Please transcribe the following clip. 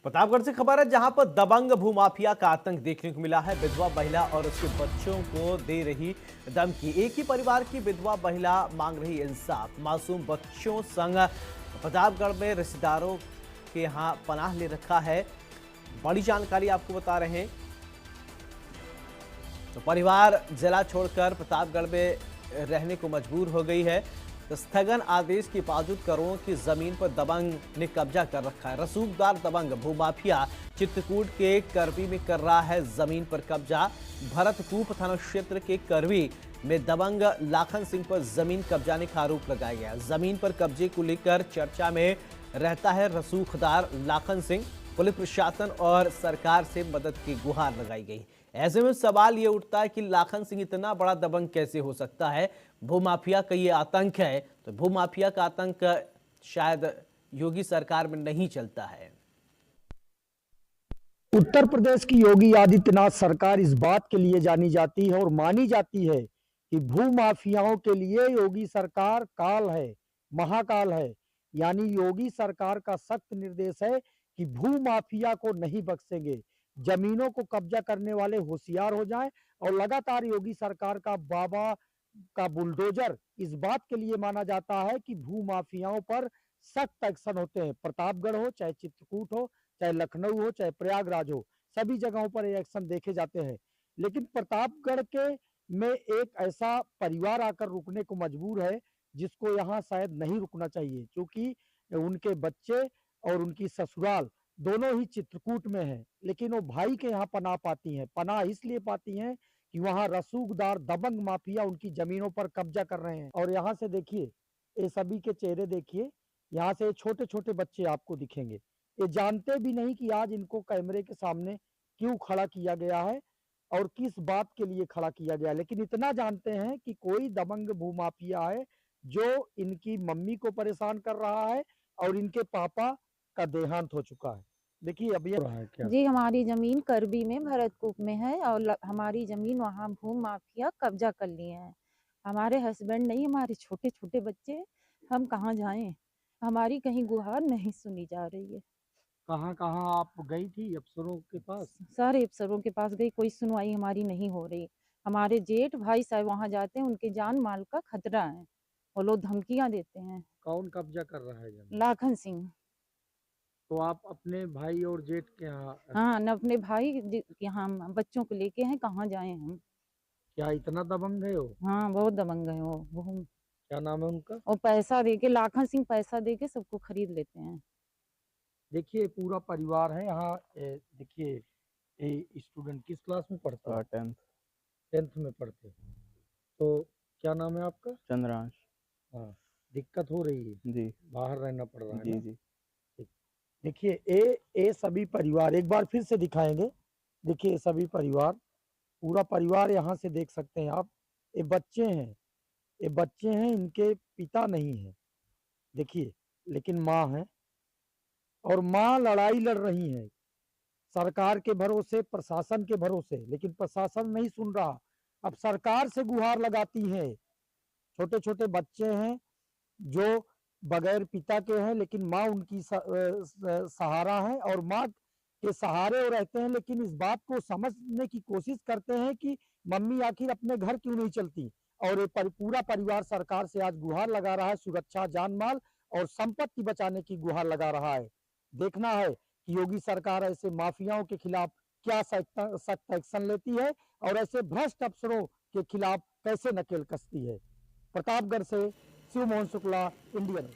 प्रतापगढ़ से खबर है जहां पर दबंग भूमाफिया का आतंक देखने को मिला है। विधवा महिला और उसके बच्चों को दे रही धमकी। एक ही परिवार की विधवा महिला मांग रही इंसाफ। मासूम बच्चों संग प्रतापगढ़ में रिश्तेदारों के यहां पनाह ले रखा है। बड़ी जानकारी आपको बता रहे हैं। तो परिवार जिला छोड़कर प्रतापगढ़ में रहने को मजबूर हो गई है। स्थगन आदेश के बावजूद करोड़ों की जमीन पर दबंग ने कब्जा कर रखा है। रसूखदार दबंग भूमाफिया चित्रकूट के करवी में कर रहा है जमीन पर कब्जा। भरतकूप थाना क्षेत्र के करवी में दबंग लाखन सिंह पर जमीन कब्जाने का आरोप लगाया गया। जमीन पर कब्जे को लेकर चर्चा में रहता है रसूखदार लाखन सिंह। पुलिस प्रशासन और सरकार से मदद की गुहार लगाई गई। ऐसे में सवाल ये उठता है कि लाखन सिंह इतना बड़ा दबंग कैसे हो सकता है। भूमाफिया का ये आतंक है, तो भूमाफिया का आतंक शायद योगी सरकार में नहीं चलता है। उत्तर प्रदेश की योगी आदित्यनाथ सरकार इस बात के लिए जानी जाती है और मानी जाती है कि भूमाफियाओं के लिए योगी सरकार काल है, महाकाल है। यानी योगी सरकार का सख्त निर्देश है कि भूमाफिया को नहीं बख्शेंगे। जमीनों को कब्जा करने वाले होशियार हो जाएं। और लगातार योगी सरकार का बाबा का बुलडोजर इस बात के लिए माना जाता है कि भूमाफियाओं पर सख्त एक्शन होते हैं। प्रतापगढ़ हो, चाहे चित्रकूट हो, चाहे लखनऊ हो, चाहे प्रयागराज हो, सभी जगहों पर ये एक्शन देखे जाते हैं। लेकिन प्रतापगढ़ के में एक ऐसा परिवार आकर रुकने को मजबूर है जिसको यहाँ शायद नहीं रुकना चाहिए, क्योंकि उनके बच्चे और उनकी ससुराल दोनों ही चित्रकूट में है। लेकिन वो भाई के यहाँ पनाह पाती हैं। पनाह इसलिए पाती हैं कि वहाँ रसूखदार दबंग माफिया उनकी जमीनों पर कब्जा कर रहे हैं। और यहाँ से देखिए, ये सभी के चेहरे देखिए, यहाँ से छोटे छोटे बच्चे आपको दिखेंगे। ये जानते भी नहीं कि आज इनको कैमरे के सामने क्यों खड़ा किया गया है और किस बात के लिए खड़ा किया गया। लेकिन इतना जानते हैं कि कोई दबंग भूमाफिया है जो इनकी मम्मी को परेशान कर रहा है और इनके पापा का देहांत हो चुका है। देखिए अब ये रहा है क्या। जी, हमारी ज़मीन करबी में भरतकूप में है और हमारी ज़मीन वहाँ भू माफिया कब्जा कर लिए हैं। हमारे हस्बैंड नहीं, हमारे छोटे-छोटे बच्चे हैं, हम कहाँ जाएँ? हमारी कहीं गुहार नहीं सुनी जा रही है। कहाँ कहाँ आप गई थी अफसरों के पास? सारे अफ़सरों के पास गई, कोई सुनवाई हमारी नहीं हो रही। हमारे जेठ भाई साहब वहाँ जाते हैं, उनके जान माल का खतरा है। वो लोग धमकियाँ देते हैं। कौन कब्जा कर रहा है जमीन? लाखन सिंह। तो आप अपने भाई और जेठ के यहाँ हाँ, न अपने भाई यहाँ बच्चों को लेके हैं, कहाँ जाएँ हम? क्या इतना दबंग है वो? हाँ, बहुत दबंग है वो। क्या नाम है उनका? और पैसा देके लाखन सिंह पैसा देके सबको खरीद लेते हैं। देखिए पूरा परिवार है यहाँ। देखिए ये स्टूडेंट किस क्लास में पढ़ता है? 10th। 10th में पढ़ते हैं। तो क्या नाम है आपका? चंद्रांश। हाँ, दिक्कत हो रही है, जी बाहर रहना पड़ रहा है जी ना? जी। ठीक। देखिए ये सभी परिवार एक बार फिर से दिखाएंगे। देखिए ये सभी परिवार, पूरा परिवार यहाँ से देख सकते हैं आप। ये बच्चे हैं, ये बच्चे हैं, इनके पिता नहीं है। देखिए, लेकिन माँ है और माँ लड़ाई लड़ रही है सरकार के भरोसे, प्रशासन के भरोसे। लेकिन प्रशासन नहीं सुन रहा। अब सरकार से गुहार लगाती है। छोटे छोटे बच्चे हैं जो बगैर पिता के हैं, लेकिन माँ उनकी सहारा है और माँ के सहारे वो रहते हैं। लेकिन इस बात को समझने की कोशिश करते हैं कि मम्मी आखिर अपने घर क्यों नहीं चलती। और ये पूरा परिवार सरकार से आज गुहार लगा रहा है, सुरक्षा, जान माल और संपत्ति बचाने की गुहार लगा रहा है। देखना है कि योगी सरकार ऐसे माफियाओं के खिलाफ क्या सख्त एक्शन लेती है और ऐसे भ्रष्ट अफसरों के खिलाफ कैसे नकेल कसती है। प्रतापगढ़ से शिव मोहन शुक्ला, इंडियन।